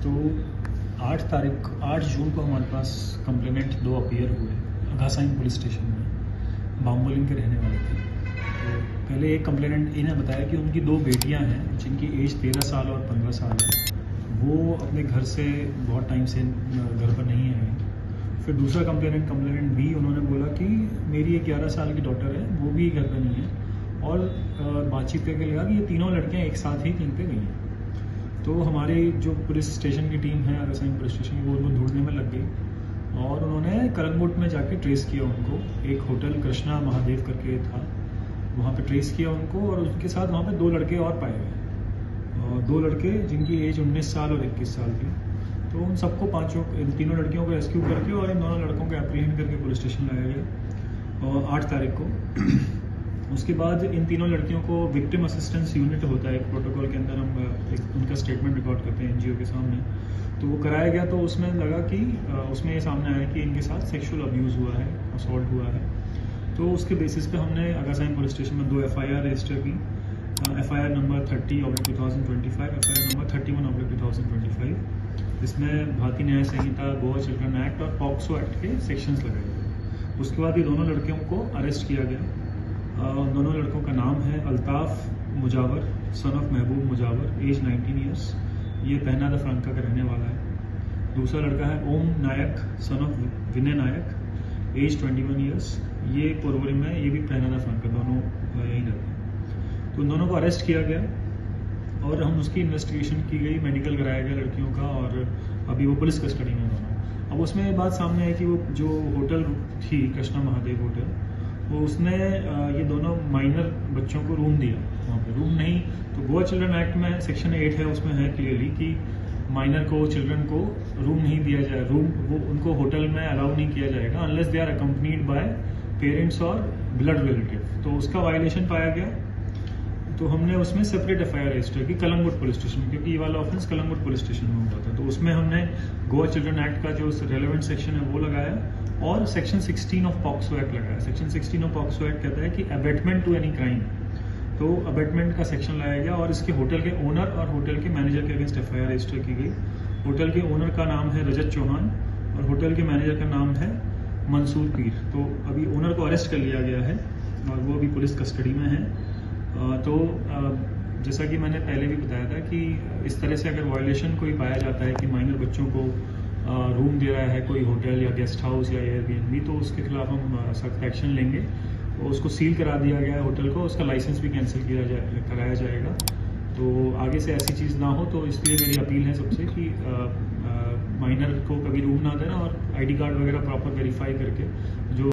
तो 8 जून को हमारे पास कंप्लेनेंट 2 अपीयर हुए घासाइन पुलिस स्टेशन में। बाम्बोलिम के रहने वाले थे। तो पहले एक कंप्लेनेंट इन्हें बताया कि उनकी 2 बेटियां हैं जिनकी एज 13 साल और 15 साल है। वो अपने घर से बहुत टाइम से घर पर नहीं है। फिर दूसरा कंप्लेनेंट बी, उन्होंने बोला कि मेरी एक 11 साल की डॉटर है, वो भी घर पर नहीं है। और बातचीत करके लगा कि ये तीनों लड़कियां एक साथ ही कहीं पे गई हैं। तो हमारी जो पुलिस स्टेशन की टीम है घासाइन पुलिस स्टेशन की, वो उनको ढूंढने में लग गई और उन्होंने कलंगुट में जाके ट्रेस किया उनको। एक होटल कृष्णा महादेव करके था, वहाँ पे ट्रेस किया उनको और उनके साथ वहाँ पे 2 लड़के और पाए गए। 2 लड़के जिनकी एज 19 साल और 21 साल थी। तो उन सबको इन तीनों लड़कियों को रेस्क्यू करके और इन दोनों लड़कों को एप्रीहेंड करके पुलिस स्टेशन लाया गया और 8 तारीख को। उसके बाद इन तीनों लड़कियों को विक्टिम असिस्टेंस यूनिट होता है एक प्रोटोकॉल के अंदर, हम उनका स्टेटमेंट रिकॉर्ड करते हैं एनजीओ के सामने। तो वो कराया गया तो उसमें लगा कि उसमें ये सामने आया कि इनके साथ सेक्सुअल अब्यूज़ हुआ है, असॉल्ट हुआ है। तो उसके बेसिस पे हमने घासाइन पुलिस स्टेशन में 2 FIR रजिस्टर की। FIR number 30/2025, FIR number 31/2025। इसमें भारतीय न्याय संहिता, गोवा चिल्ड्रन एक्ट और पॉक्सो एक्ट के सेक्शंस लगाए गए। उसके बाद ये दोनों लड़कियों को अरेस्ट किया गया। दोनों लड़कों का नाम है Altaf Mujawar, son of Mehboob Mujawar, as 19 years. ये पहना द फ्रांका का रहने वाला है। दूसरा लड़का है Om Nayak, son of Vinay Nayak, age 21 years. ये पोरवरी में, ये भी पहना द फ्रांका, दोनों यहीं रहते हैं। तो उन दोनों को अरेस्ट किया गया और हम उसकी इन्वेस्टिगेशन की गई, मेडिकल कराया गया लड़कियों का और अभी वो पुलिस कस्टडी में दोनों। अब उसमें बात सामने आई कि वो जो होटल थी कृष्णा महादेव होटल, वो उसने ये दोनों माइनर बच्चों को रूम दिया। वहाँ पे रूम नहीं, तो गोवा चिल्ड्रन एक्ट में सेक्शन 8 है, उसमें है क्लियरली कि माइनर को, चिल्ड्रन को रूम नहीं दिया जाए। रूम वो उनको होटल में अलाउ नहीं किया जाएगा unless they are accompanied by parents और ब्लड रिलेटिव। तो उसका वायलेशन पाया गया। तो हमने उसमें सेपरेट FIR रजिस्टर की कलंगुट पुलिस स्टेशन में, क्योंकि ये वाला ऑफेंस कलंगुट पुलिस स्टेशन में हुआ था। तो उसमें हमने गोवा चिल्ड्रन एक्ट का जो रेलेवेंट सेक्शन है वो लगाया और सेक्शन 16 ऑफ पॉक्सो एक्ट लगाया। सेक्शन 16 ऑफ पॉक्सो एक्ट कहता है कि अबेटमेंट टू एनी क्राइम। तो अबेटमेंट का सेक्शन लाया गया और इसके होटल के ओनर और होटल के मैनेजर के अगेंस्ट FIR रजिस्टर की गई। होटल के ओनर का नाम है रजत चौहान और होटल के मैनेजर का नाम है मंसूर पीर। तो अभी ओनर को अरेस्ट कर लिया गया है और वो अभी पुलिस कस्टडी में है। तो जैसा कि मैंने पहले भी बताया था कि इस तरह से अगर वायलेशन कोई पाया जाता है कि माइनर बच्चों को रूम दे रहा है कोई होटल या गेस्ट हाउस या एयरबीएनबी, तो उसके खिलाफ हम सख्त एक्शन लेंगे। और उसको सील करा दिया गया है होटल को, उसका लाइसेंस भी कैंसिल कराया जाएगा। तो आगे से ऐसी चीज़ ना हो, तो इसलिए मेरी अपील है सबसे कि माइनर को कभी रूम ना देना और ID कार्ड वगैरह प्रॉपर वेरीफाई करके जो